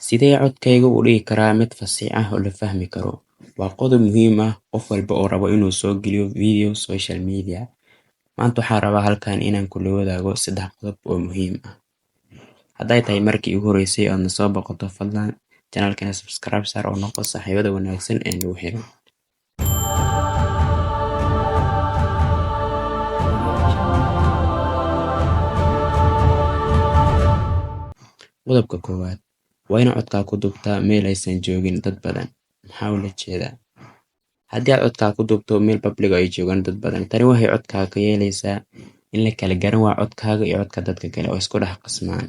Sidee codkaygu u dhigi karaa mid fasiix ah oo la fahmi karo? Waa qodob muhiim ah qof walba oo rabo inuu soo geliyo video social media. Maanta waxaan rabaa halkan inaan kula wadaago 3 qodob oo muhiim ah. Hadday tahay markii ugu horeysay aad na soo boqoto, fadlan channelkana subscribe saar oo noqo saaxiibada wanaagsan ee nagu xiran. Qodobka koowaad waa in codkaa ku duubtaa meel aysan joogin dad badan. Maxaa ula jeedaa? Haddii aad codkaa ku duubto meel public ay joogaan dad badan, tani waxay codkaaga ka yeelaysaa in la kala garan waa codkaaga iyo codka dadka kale oo isku dhex qasmaan.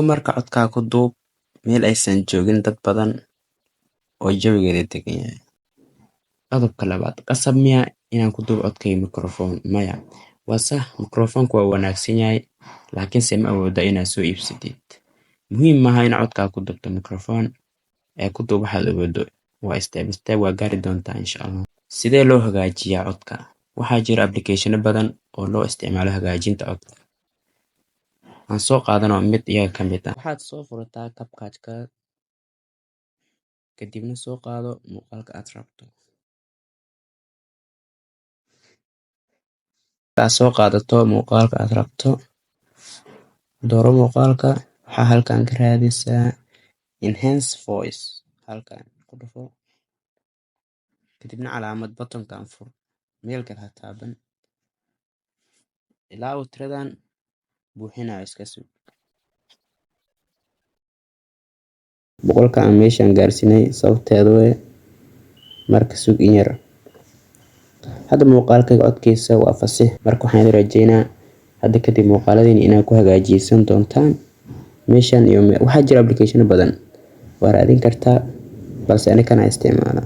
Marka codkaa ku duub meel aysan joogin dad badan oo jawigeeda degan yahay. Qodobka labaad, qasab miyaa inaan ku duubo codkay microphone? Maya. Waa sax, microphone-ku waa wanaagsan yahay, laakiinse ma awooda inaad soo iibsatid. Muhiim maaha in codkaa ku duubto microphone ee ku duub waxaad awoodo. Waa step waa gaari doontaa insha Allah. Sidee loo hagaajiyaa codka? Waxaa jira application badan oo loo isticmaalo hagaajinta codka. Aan soo qaadano mid iyaga ka mid ah. Waxaad soo furataa CapCut-ka, kadibna soo qaado muuqaalka aad rabto. Markaad soo qaadato muuqaalka aad rabto, dooro muuqaalka. Waxaa halkan ka raadisaa enhance voice. Halkan ku dhufo, kadibna calaamad button-kan fur. Meel kale ha taaban ilaa uu tiradan buuxinayo. Iska sug. Boqolka aan meeshan gaarsinay sababteedu waa marka sug in yar. Hadda muuqaalkayga codkiisa waa fasiix. Marka waxaan rajeynaa hadda kadib muuqaaladeen inaad ku hagaajisan doontaan meeshan iyo waxaa jira application badan waa raadin kartaa, balse aniga kana isticmaala.